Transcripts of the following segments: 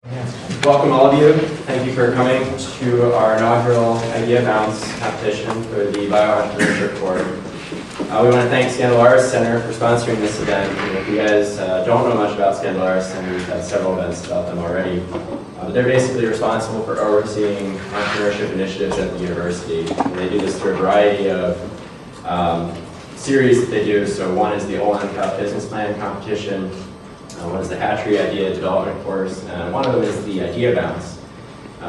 Welcome all of you. Thank you for coming to our inaugural IdeaBounce competition for the Bioentrepreneurship Board. We want to thank Scandalaris Center for sponsoring this event. And if you guys don't know much about Scandalaris Center, we've had several events about them already. But they're basically responsible for overseeing entrepreneurship initiatives at the university. And they do this through a variety of series that they do. So one is the OLM Cup Business Plan Competition. One is the Hatchery Idea Development Course, and one of them is the IdeaBounce.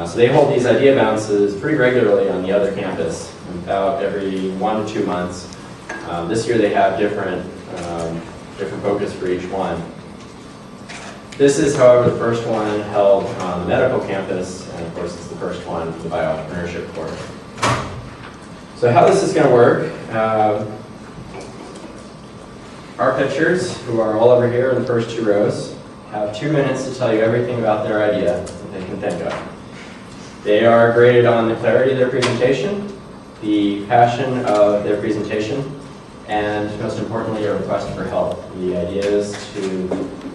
So they hold these IdeaBounces pretty regularly on the other campus, about every 1 to 2 months. This year they have different focus for each one. This is, however, the first one held on the medical campus, and of course it's the first one for the Bioentrepreneurship course. So how this is going to work, our pitchers, who are all over here in the first 2 rows, have 2 minutes to tell you everything about their idea that they can think of. They are graded on the clarity of their presentation, the passion of their presentation, and most importantly, a request for help. The idea is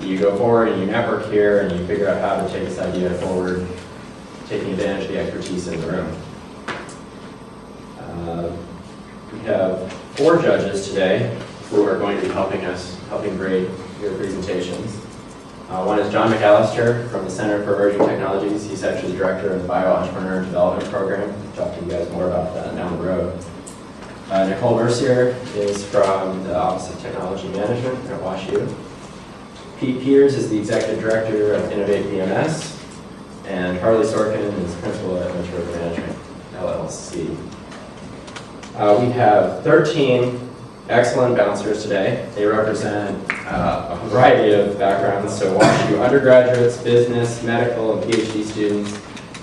you go forward and you network here and you figure out how to take this idea forward, taking advantage of the expertise in the room. We have 4 judges today who are going to be helping grade your presentations. One is John McAllister from the Center for Emerging Technologies. He's actually the director of the Bioentrepreneur Development Program. I'll talk to you guys more about that down the road. Nicole Mercier is from the Office of Technology Management at WashU. Pete Peters is the executive director of Innovate BMS. And Harley Sorkin is principal at Venture Management, LLC. We have 13 excellent bouncers today. They represent a variety of backgrounds, so WashU undergraduates, business, medical, and PhD students,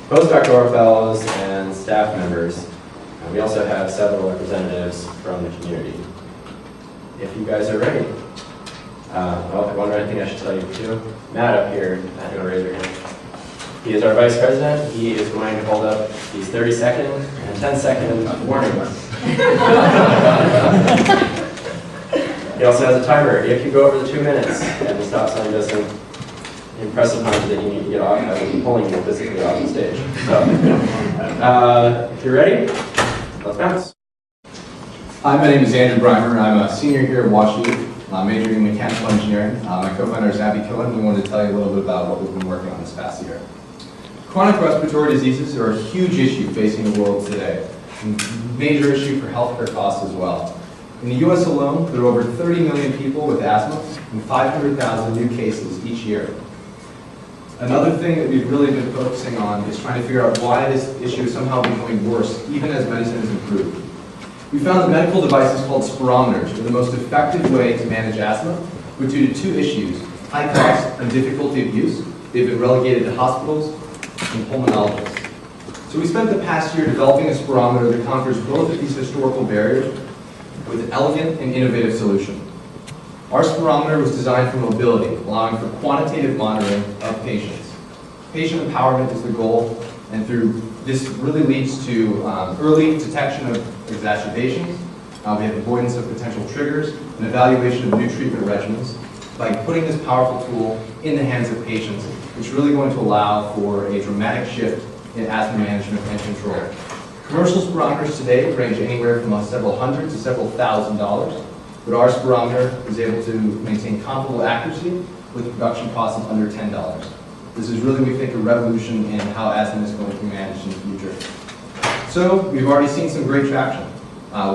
postdoctoral fellows, and staff members. We also have several representatives from the community. If you guys are ready. Well, one other thing I should tell you too. Matt up here, Matt, you want to raise your hand? He is our vice president. He is going to hold up these 30-second and 10-second warnings. He also has a timer. If you go over the 2 minutes and the stop sign doesn't impress upon you that you need to get off, I will be pulling you physically off the stage. So, if you're ready, let's bounce. Hi, my name is Andrew Breimer. I'm a senior here at WashU. I'm majoring in mechanical engineering. My co-founder is Abby Killen. We wanted to tell you a little bit about what we've been working on this past year. Chronic respiratory diseases are a huge issue facing the world today. Major issue for healthcare costs as well. In the US alone, there are over 30 million people with asthma and 500,000 new cases each year. Another thing that we've really been focusing on is trying to figure out why this issue is somehow becoming worse, even as medicine has improved. We found that medical devices called spirometers are the most effective way to manage asthma, but due to 2 issues, high cost and difficulty of use, they've been relegated to hospitals and pulmonologists. So we spent the past year developing a spirometer that conquers both of these historical barriers with an elegant and innovative solution. Our spirometer was designed for mobility, allowing for quantitative monitoring of patients. Patient empowerment is the goal, and through this really leads to early detection of exacerbations. We have avoidance of potential triggers and evaluation of new treatment regimens by putting this powerful tool in the hands of patients, which is really going to allow for a dramatic shift in asthma management and control. Commercial spirometers today range anywhere from several hundred to several $1,000s, but our spirometer is able to maintain comparable accuracy with production costs of under $10. This is really, we think, a revolution in how asthma is going to be managed in the future. So we've already seen some great traction.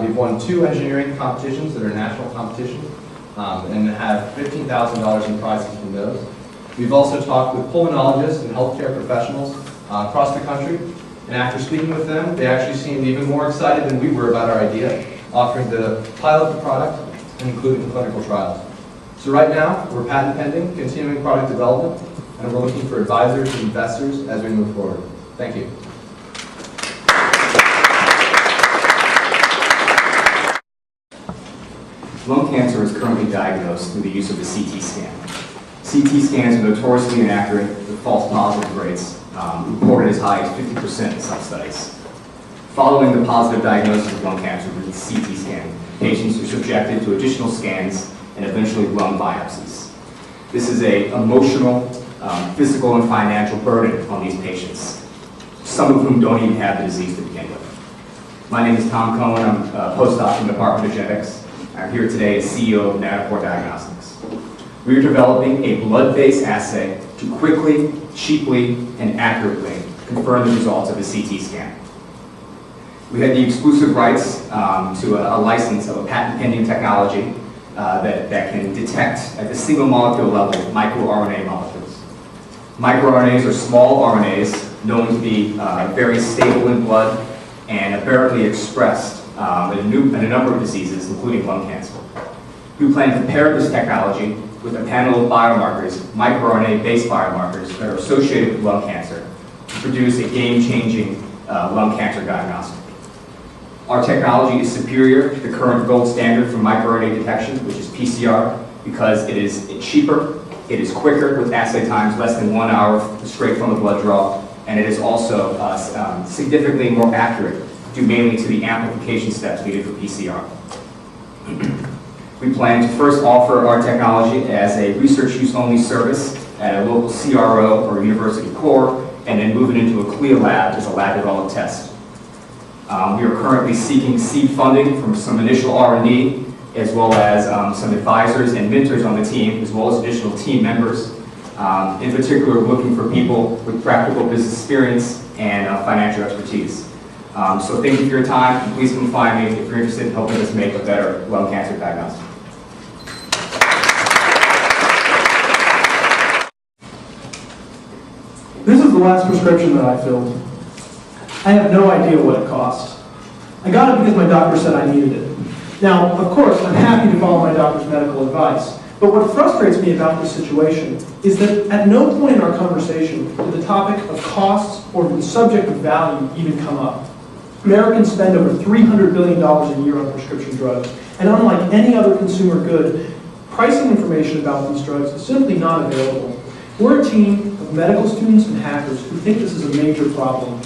We've won 2 engineering competitions that are national competitions and have $15,000 in prizes from those. We've also talked with pulmonologists and healthcare professionals across the country. And after speaking with them, they actually seemed even more excited than we were about our idea, offering to pilot the product and including clinical trials. So right now, we're patent pending, continuing product development, and we're looking for advisors and investors as we move forward. Thank you. Lung cancer is currently diagnosed through the use of the CT scan. CT scans are notoriously inaccurate with false positive rates, reported as high as 50% in some studies. Following the positive diagnosis of lung cancer with the CT scan, patients are subjected to additional scans and eventually lung biopsies. This is an emotional physical and financial burden on these patients, some of whom don't even have the disease to begin with. My name is Tom Cohen. I'm a postdoc in the Department of Genetics. I'm here today as CEO of Nanopore Diagnostics. We are developing a blood-based assay to quickly, cheaply, and accurately confirm the results of a CT scan. We had the exclusive rights to a license of a patent-pending technology that can detect at the single molecule level microRNA molecules. MicroRNAs are small RNAs known to be very stable in blood and apparently expressed in a number of diseases, including lung cancer. We plan to pair this technology with a panel of biomarkers, microRNA-based biomarkers that are associated with lung cancer to produce a game-changing lung cancer diagnostic. Our technology is superior to the current gold standard for microRNA detection, which is PCR, because it is cheaper, it is quicker with assay times less than 1 hour straight from the blood draw, and it is also significantly more accurate due mainly to the amplification steps needed for PCR. We plan to first offer our technology as a research use only service at a local CRO or university core, and then move it into a CLIA lab as a lab developed test. We are currently seeking seed funding from some initial R&D, as well as some advisors and mentors on the team, as well as additional team members. In particular, looking for people with practical business experience and financial expertise. So thank you for your time, and please come find me if you're interested in helping us make a better lung cancer diagnosis. This is the last prescription that I filled. I have no idea what it cost. I got it because my doctor said I needed it. Now, of course, I'm happy to follow my doctor's medical advice, but what frustrates me about this situation is that at no point in our conversation did the topic of costs or the subject of value even come up. Americans spend over $300 billion a year on prescription drugs, and unlike any other consumer good, pricing information about these drugs is simply not available. We're a team of medical students and hackers who think this is a major problem,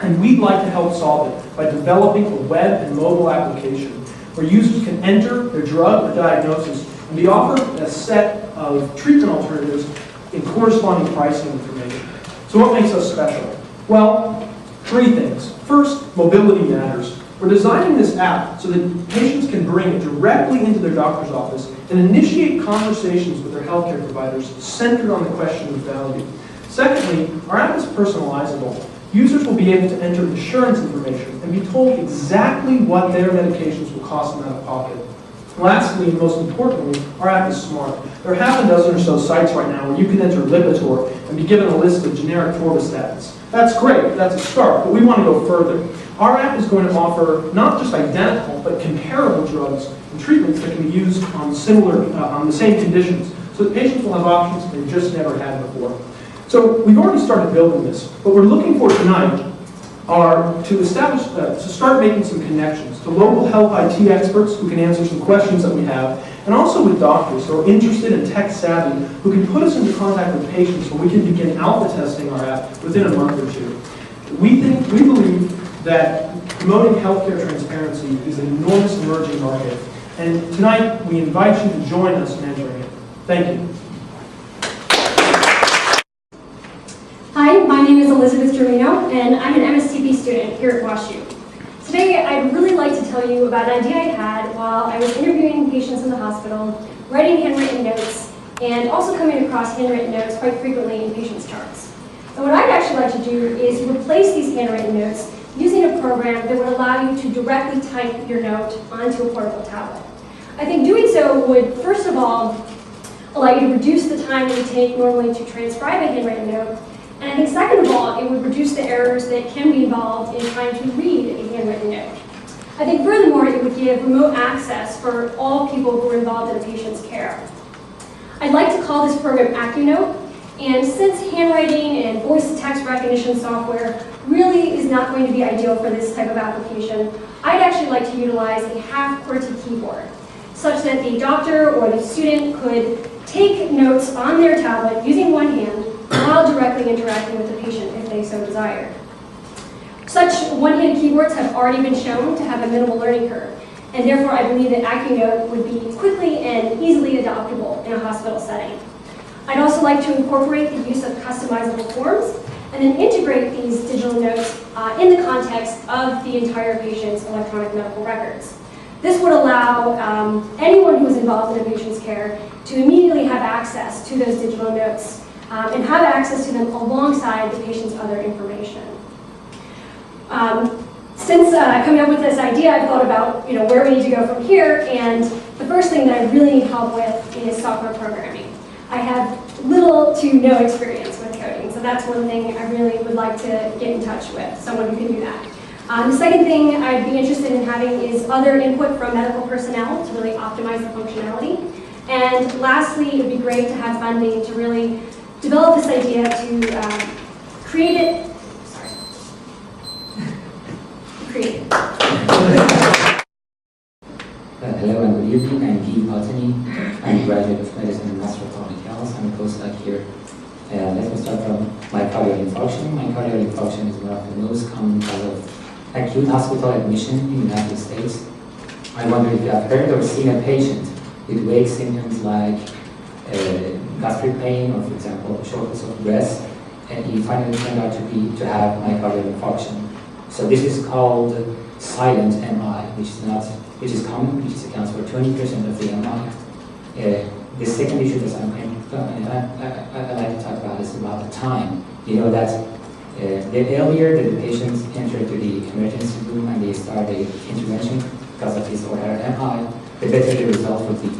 and we'd like to help solve it by developing a web and mobile application where users can enter their drug or diagnosis and be offered a set of treatment alternatives in corresponding pricing information. So what makes us special? Well, 3 things. First, mobility matters. We're designing this app so that patients can bring it directly into their doctor's office and initiate conversations with their healthcare providers centered on the question of value. Secondly, our app is personalizable. Users will be able to enter insurance information and be told exactly what their medications will cost them out of pocket. Lastly, and most importantly, our app is smart. There are half a dozen or so sites right now where you can enter Lipitor and be given a list of generic torvastatins. That's great, that's a start, but we want to go further. Our app is going to offer not just identical, but comparable drugs and treatments that can be used on on the same conditions, so that patients will have options they've just never had before. So we've already started building this. What we're looking for tonight are to start making some connections to local health IT experts who can answer some questions that we have, and also with doctors who are interested and tech savvy who can put us into contact with patients where we can begin alpha testing our app within a month or 2. We believe that promoting healthcare transparency is an enormous emerging market, and tonight we invite you to join us in entering it. Thank you. Hi, my name is Elizabeth Dorino, and I'm an MSTP student here at WashU. Today, I'd really like to tell you about an idea I had while I was interviewing patients in the hospital, writing handwritten notes, and also coming across handwritten notes quite frequently in patients' charts. And what I'd actually like to do is replace these handwritten notes using a program that would allow you to directly type your note onto a portable tablet. I think doing so would, first of all, allow you to reduce the time it would take normally to transcribe a handwritten note. And I think second of all, it would reduce the errors that can be involved in trying to read a handwritten note. I think furthermore, it would give remote access for all people who are involved in a patient's care. I'd like to call this program AccuNote, and since handwriting and voice-to-text recognition software really is not going to be ideal for this type of application, I'd actually like to utilize a half-QWERTY keyboard, such that the doctor or the student could take notes on their tablet using one hand while directly interacting with the patient if they so desired. Such one-handed keyboards have already been shown to have a minimal learning curve, and therefore I believe that AccuNote would be quickly and easily adoptable in a hospital setting. I'd also like to incorporate the use of customizable forms and then integrate these digital notes in the context of the entire patient's electronic medical records. This would allow anyone who is involved in a patient's care to immediately have access to those digital notes and have access to them alongside the patient's other information. Since coming up with this idea, I've thought about where we need to go from here, and the first thing that I really need help with is software programming. I have little to no experience with coding, so that's one thing I really would like to get in touch with, someone who can do that. The second thing I'd be interested in having is other input from medical personnel to really optimize the functionality. And lastly, it would be great to have funding to really develop this idea to create it. Sorry. Create it. Hello and good evening. I'm Dean Botany. I'm a graduate of medicine and master of public health. I'm a postdoc here. Let me start from myocardial infarction. Myocardial infarction is one of the most common causes of acute hospital admission in the United States. I wonder if you have heard or seen a patient with vague symptoms like gastric pain or, for example, shortness of breath, and he finally turned out to have myocardial infarction. So this is called silent MI, which is common, which accounts for 20% of the MI. The second issue that I like to talk about is about the time. You know that the earlier that the patients enter to the emergency room and they start the intervention because of his or her MI, the better the result will be.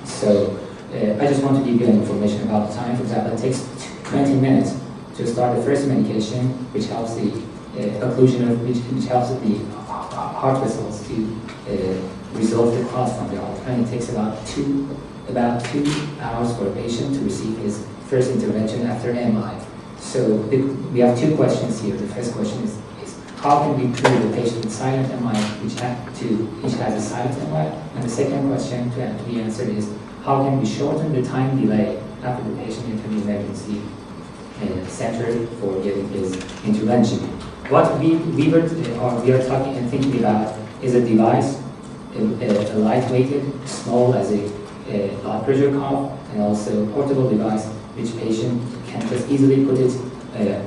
So I just want to give you information about the time. For example, it takes 20 minutes to start the first medication, which helps the occlusion of which helps the heart vessels to resolve the clot from the heart. And it takes about two hours for a patient to receive his first intervention after MI. So we have two questions here. The first question is how can we prove the patient with silent MI which has a silent MI? And the second question to be answered is how can we shorten the time delay after the patient enters the emergency center for getting his intervention? What we are talking and thinking about is a device, a lightweighted, small as a blood pressure cuff, and also portable device which patient can just easily put it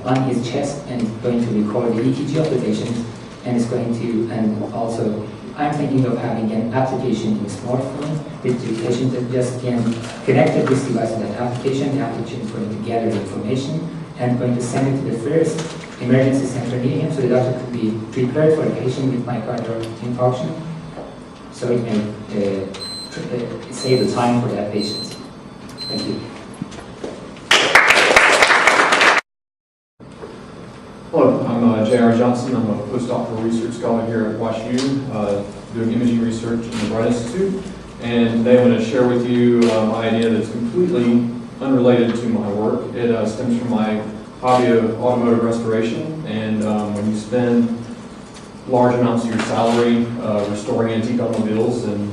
on his chest and it's going to record the EKG of the patient, and it's going to, and also I'm thinking of having an application in a smartphone which the patient just can connect this device to that application. The application is going to gather the information and going to send it to the first emergency center near him so the doctor could be prepared for a patient with myocardial infarction, so it may save the time for that patient. Thank you. Hello, I'm J.R. Johnson. I'm a postdoctoral research scholar here at WashU, doing imaging research in the Bright Institute. And today I'm going to share with you my idea that's completely unrelated to my work. It stems from my hobby of automotive restoration. And when you spend large amounts of your salary restoring antique automobiles and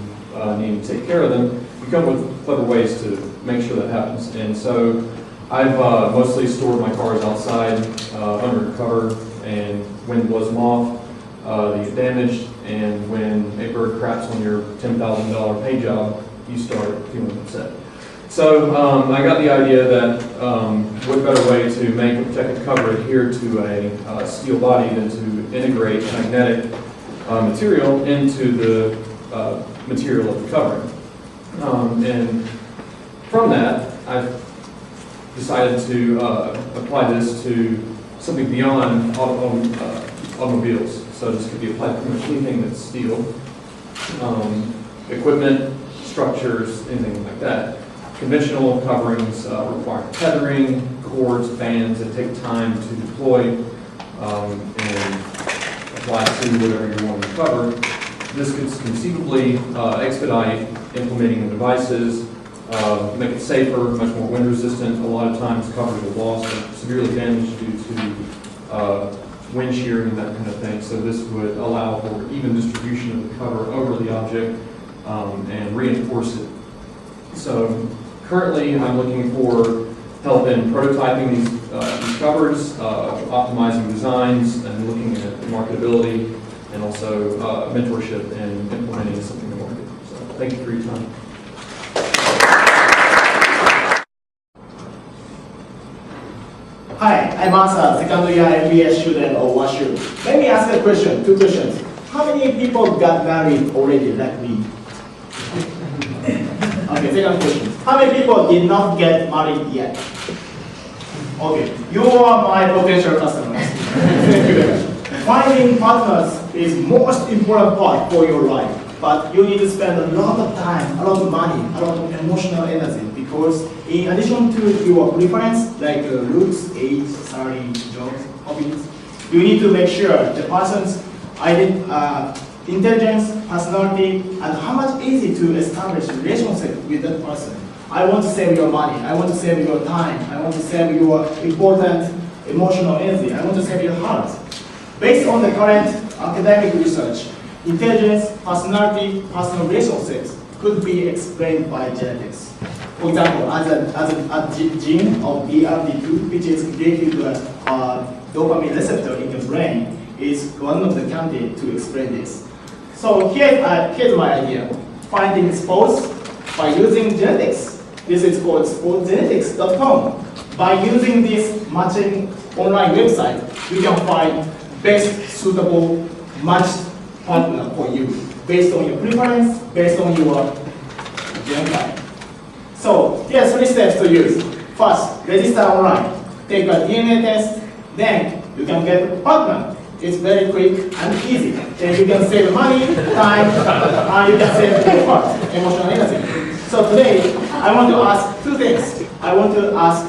needing to take care of them, you come with clever ways to make sure that happens. And so I've mostly stored my cars outside under a cover, and wind blows them off, they get damaged, and when a bird craps on your $10,000 paint job, you start feeling upset. So I got the idea that what better way to make a protective cover adhere to a steel body than to integrate magnetic material into the material of the covering. And from that, I've decided to apply this to something beyond automobiles. So this could be applied to pretty much anything that's steel, equipment, structures, anything like that. Conventional coverings require tethering, cords, bands that take time to deploy and apply to whatever you want to cover. This could conceivably expedite implementing the devices, make it safer, much more wind resistant. A lot of times covers are lost or severely damaged due to wind shearing and that kind of thing. So this would allow for even distribution of the cover over the object and reinforce it. So currently I'm looking for help in prototyping these covers, optimizing designs, and looking at marketability, and also mentorship and implementing something in the market. So thank you for your time. Hi, I'm Asa, second year MBA student of WashU. Let me ask a question, two questions. How many people got married already, like me? Okay, second question. How many people did not get married yet? Okay, you are my potential customers. Thank you very much. Finding partners is most important part for your life, but you need to spend a lot of time, a lot of money, a lot of emotional energy, because in addition to your preference, like looks, age, salary, jobs, hobbies, you need to make sure the person's intelligence, personality, and how much easy to establish a relationship with that person. I want to save your money, I want to save your time, I want to save your important emotional energy, I want to save your heart. Based on the current academic research, intelligence, personality, personal relationships could be explained by genetics. For example, as a gene of BRD2, which is related to a dopamine receptor in the brain, is one of the candidates to explain this. So here's my idea. Finding spouse by using genetics. This is called sportsgenetics.com. By using this matching online website, you can find best suitable matched partner for you, based on your preference, based on your genotype. So here's 3 steps to use. First, register online. Take a DNA test, then you can get a partner. It's very quick and easy. Then you can save money, time, and you can save your heart, emotional energy. So today, I want to ask 2 things. I want to ask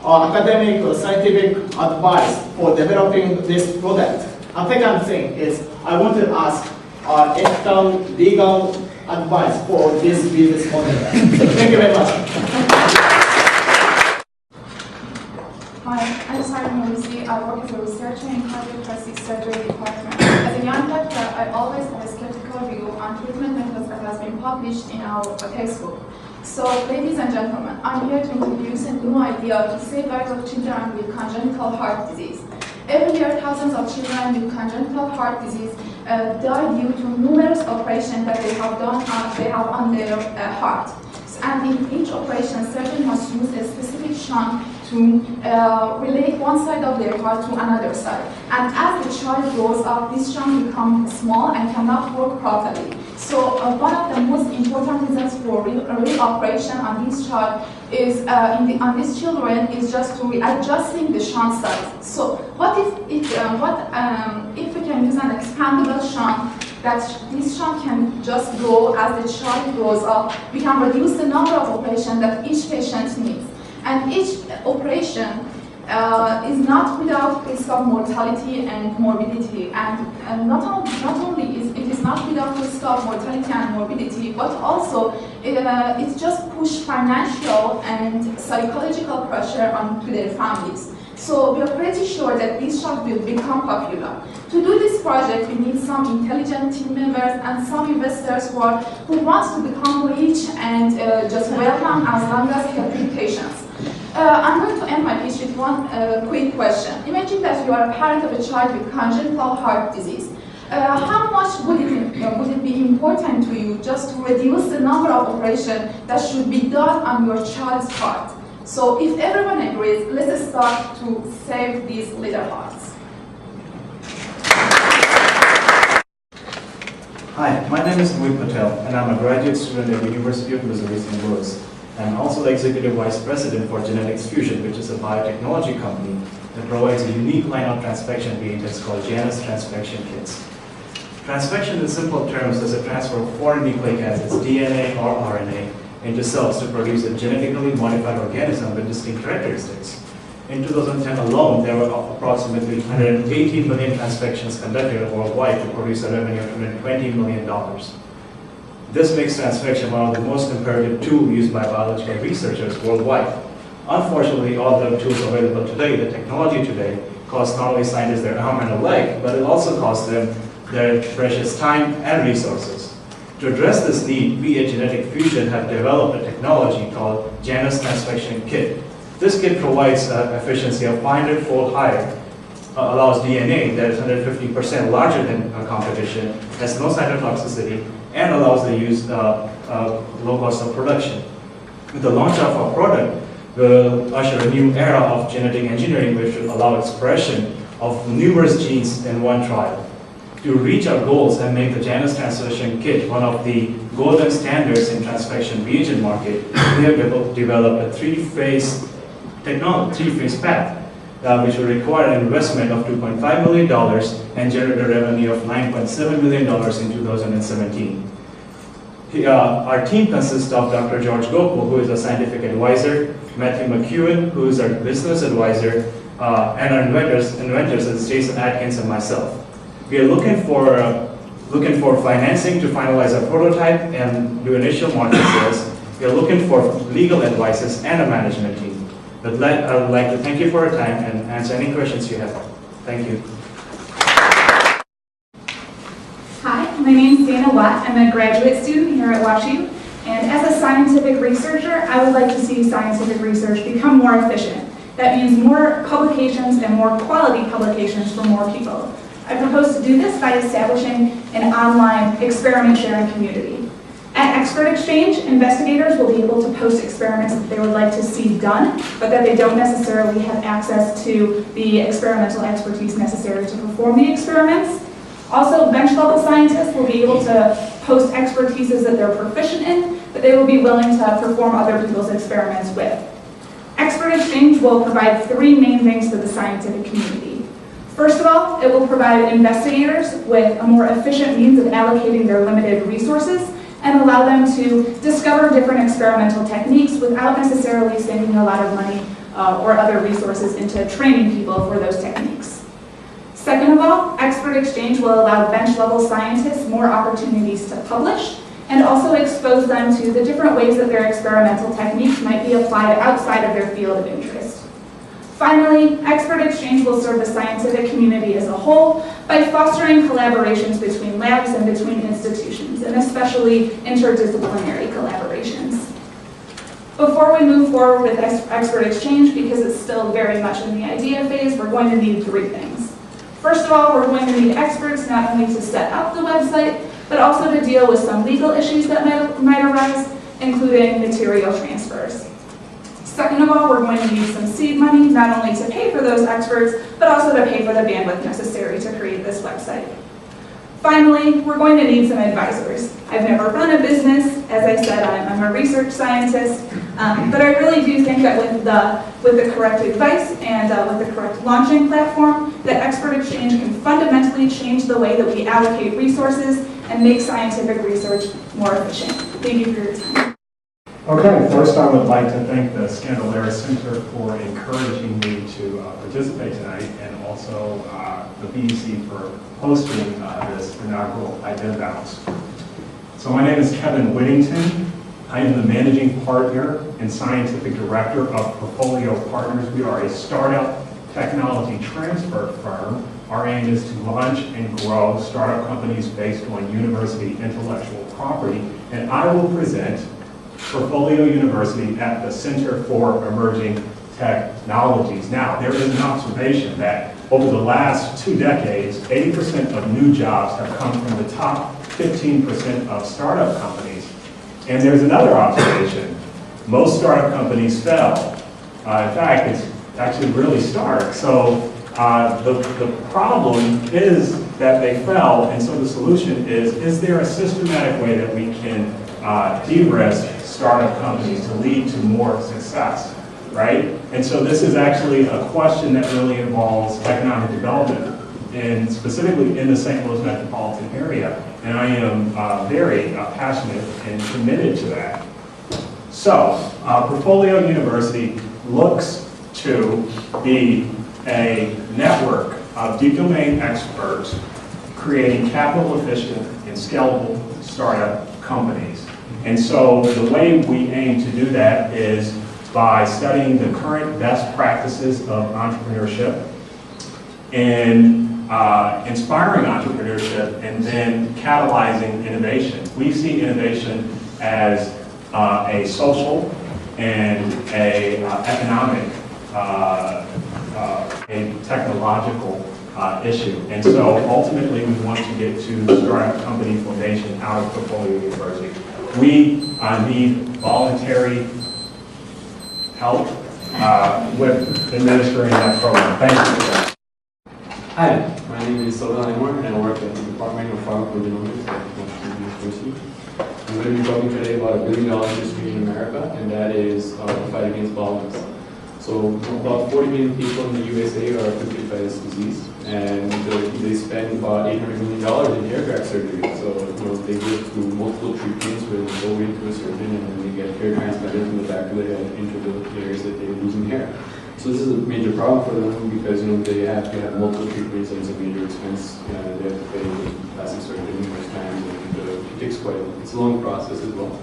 academic or scientific advice for developing this product. And second thing is, I want to ask ethical, legal advice for this business model. Thank you very much. Hi, I'm Simon Maurizi. I work as a researcher in cardiothoracic surgery department. As a young doctor, I always have a skeptical view on treatment methods that has been published in our textbook. So, ladies and gentlemen, I'm here to introduce a new idea to save lives of children with congenital heart disease. Every year, thousands of children with congenital heart disease die due to numerous operations that they have on their heart. And in each operation, surgeon must use a specific shunt to relate one side of their heart to another side. And as the child grows up, this shunt becomes small and cannot work properly. So one of the most important reasons for reoperation on this child is on these children is just to adjusting the shunt size. So what if we can use an expandable shunt that this shunt can just grow as the child grows up? We can reduce the number of operations that each patient needs. And each operation is not without risk of mortality and morbidity. And not only is it is not without risk of mortality and morbidity, but also it just push financial and psychological pressure onto their families. So we are pretty sure that this shot will become popular. To do this project, we need some intelligent team members and some investors who want to become rich and just well-known as long as helping patients. I'm going to end my pitch with one quick question. Imagine that you are a parent of a child with congenital heart disease. How much would it be important to you just to reduce the number of operations that should be done on your child's heart? So if everyone agrees, let's start to save these little hearts. Hi, my name is Mohit Patel, and I'm a graduate student at the University of Missouri St. Louis. I'm also the Executive Vice President for Genetics Fusion, which is a biotechnology company that provides a unique line of transfection reagents called Janus transfection kits. Transfection in simple terms is a transfer of foreign nucleic acids, DNA or RNA, into cells to produce a genetically modified organism with distinct characteristics. In 2010 alone, there were approximately 118 million transfections conducted worldwide to produce a revenue of $120 million. This makes transfection one of the most comparative tools used by biological researchers worldwide. Unfortunately, all the tools available today, the technology today, cost not only scientists their arm and a leg, but it also costs them their precious time and resources. To address this need, we at Genetic Fusion have developed a technology called Janus Transfection Kit. This kit provides efficiency of 500-fold higher, allows DNA that is 150% larger than competition, has no cytotoxicity, and allows the use low cost of production. With the launch of our product, will usher a new era of genetic engineering which will allow expression of numerous genes in one trial. To reach our goals and make the genus translation kit one of the golden standards in transfection reagent market, we have developed a three-phase path, which will require an investment of $2.5 million and generate a revenue of $9.7 million in 2017. Our team consists of Dr. George Gopal, who is a scientific advisor, Matthew McEwen, who is our business advisor, and our inventors is Jason Atkins and myself. We are looking for financing to finalize our prototype and do initial market sales. We are looking for legal advices and a management team. But I would like to thank you for your time and answer any questions you have. Thank you. Hi, my name is Dana Watt. I'm a graduate student here at WashU. And as a scientific researcher, I would like to see scientific research become more efficient. That means more publications and more quality publications for more people. I propose to do this by establishing an online experiment sharing community. At Expert Exchange, investigators will be able to post experiments that they would like to see done, but that they don't necessarily have access to the experimental expertise necessary to perform the experiments. Also, bench-level scientists will be able to post expertises that they're proficient in, but they will be willing to perform other people's experiments with. Expert Exchange will provide three main things to the scientific community. First of all, it will provide investigators with a more efficient means of allocating their limited resources and allow them to discover different experimental techniques without necessarily spending a lot of money or other resources into training people for those techniques. Second of all, Expert Exchange will allow bench-level scientists more opportunities to publish and also expose them to the different ways that their experimental techniques might be applied outside of their field of interest. Finally, Expert Exchange will serve the scientific community as a whole by fostering collaborations between labs and between institutions, and especially interdisciplinary collaborations. Before we move forward with Expert Exchange, because it's still very much in the idea phase, we're going to need three things. First of all, we're going to need experts not only to set up the website, but also to deal with some legal issues that might arise, including material transfers. Second of all, we're going to need some seed money, not only to pay for those experts, but also to pay for the bandwidth necessary to create this website. Finally, we're going to need some advisors. I've never run a business. As I said, I'm a research scientist, but I really do think that with the correct advice and with the correct launching platform, that Expert Exchange can fundamentally change the way that we allocate resources and make scientific research more efficient. Thank you for your time. Okay, first I would like to thank the Scandalera Center for encouraging me to participate tonight, and also the BEC for hosting this inaugural IdeaBounce. So my name is Kevin Whittington. I am the managing partner and scientific director of Portfolio Partners. We are a startup technology transfer firm. Our aim is to launch and grow startup companies based on university intellectual property, and I will present Portfolio University at the Center for Emerging Technologies. Now, there is an observation that over the last 2 decades, 80% of new jobs have come from the top 15% of startup companies. And there's another observation. Most startup companies fail. In fact, it's actually really stark. So the problem is that they fell, and so the solution is there a systematic way that we can de-risk startup companies to lead to more success, right? And so this is actually a question that really involves economic development, and specifically in the St. Louis metropolitan area. And I am very passionate and committed to that. So, Portfolio University looks to be a network of deep domain experts creating capital efficient and scalable startup companies. And so the way we aim to do that is by studying the current best practices of entrepreneurship and inspiring entrepreneurship and then catalyzing innovation. We see innovation as a social and a economic, a technological issue. And so ultimately we want to get to startup company formation out of Portfolio University. We need voluntary help with administering that program. Thank you. Hi, my name is Solon Aymar, and I work at the Department of Pharmacogenomics at Washington University. I'm going to be talking today about a $1 billion industry in America, and that is the fight against baldness. So about 40 million people in the USA are afflicted by this disease, and they spend about $800 million in hair graft surgery. So they go through multiple treatments where they go into a surgeon and then they get hair transplanted from the back of the head into the areas that they're losing hair. So this is a major problem for them because they have to have multiple treatments and it's a major expense. They have to pay the plastic surgeon numerous times, and it takes it's a long process as well.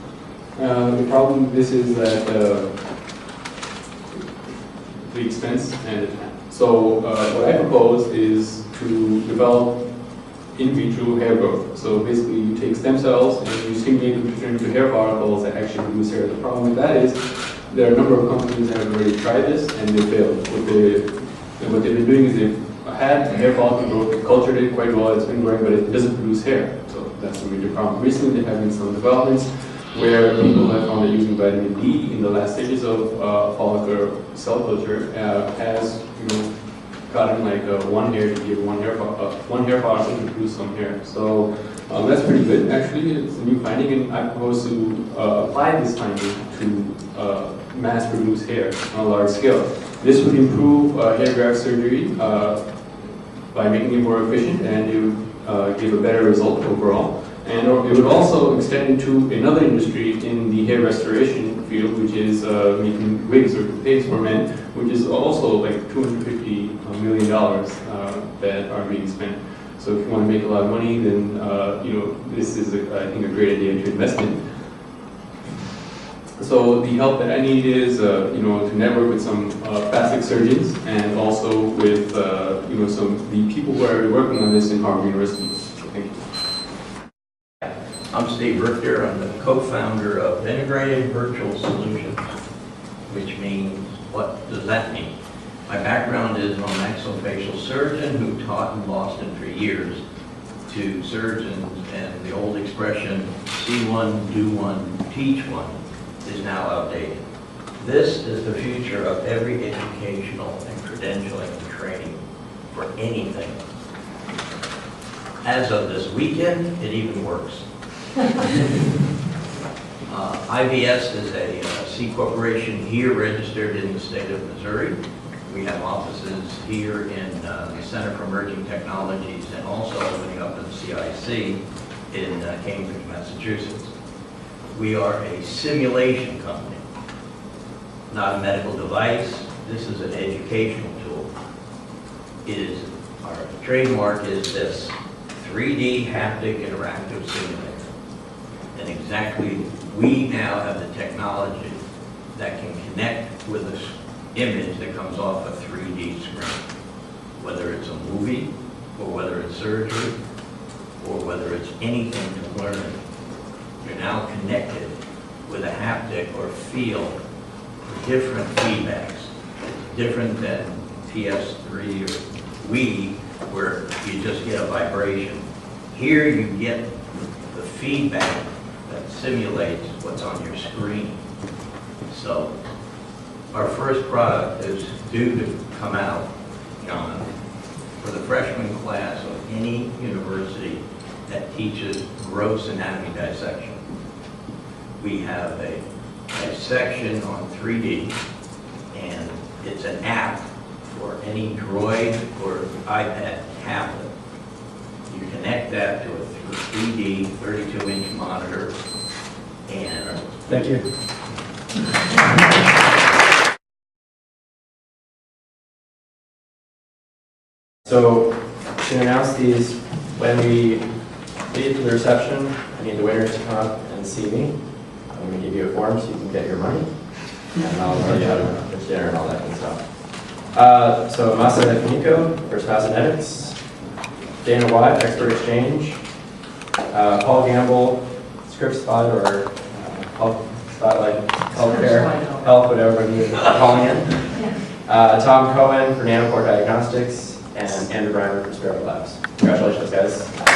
The problem with this is that the expense and the time. So what I propose is to develop in vitro hair growth. So basically you take stem cells and you stimulate them to turn into hair follicles that actually produce hair. The problem with that is there are a number of companies that have already tried this and they failed. What they've been doing is they've had hair follicle growth, they cultured it quite well, it's been growing, but it doesn't produce hair. So that's a major problem. Recently there have been some developments where people have found that using vitamin D in the last stages of follicular cell culture has gotten like one hair to give one hair follicle to produce some hair. So that's pretty good actually. It's a new finding, and I propose to apply this finding to mass produce hair on a large scale. This would improve hair graft surgery by making it more efficient, and it would give a better result overall. And it would also extend into another industry in the hair restoration field, which is making wigs or toupees for men, which is also like $250 million that are being spent. So if you want to make a lot of money, then this is, I think, a great idea to invest in. So the help that I need is, to network with some plastic surgeons and also with, the people who are working on this in Harvard University. So thank you. I'm Steve Richter. I'm the co-founder of Integrated Virtual Solutions, which means, what does that mean? My background is I'm a maxillofacial surgeon who taught in Boston for years to surgeons, and the old expression, see one, do one, teach one, is now outdated. This is the future of every educational and credentialing and training for anything. As of this weekend, it even works. IVS is a C corporation here registered in the state of Missouri. We have offices here in the Center for Emerging Technologies and also opening up in the CIC in Cambridge, Massachusetts. We are a simulation company, not a medical device. This is an educational tool. Our trademark is this 3D haptic interactive simulator. And exactly, we now have the technology that can connect with an image that comes off a 3D screen. Whether it's a movie, or whether it's surgery, or whether it's anything to learn. You're now connected with a haptic or feel for different feedbacks. Different than PS3 or Wii, where you just get a vibration. Here you get the feedback that simulates what's on your screen. So our first product is due to come out, John, for the freshman class of any university that teaches gross anatomy dissection. We have a dissection on 3D, and it's an app for any Droid or iPad tablet. You connect that to a 3D 32-inch monitor, and Thank you. So to announce these, when we leave the reception, I need the waiters to come up and see me. I'm going to give you a form so you can get your money, and I'll tell you how to put dinner and all that good stuff. So Masa Kimiko, First Pass Genetics, Dana Watt, Expert Exchange, Paul Gamble, Script Spot or Health Spotlight, Healthcare, Health, whatever you're calling it. Tom Cohen for Nanopore Diagnostics, and Andrew Breimer for Spirit Labs. Congratulations, guys.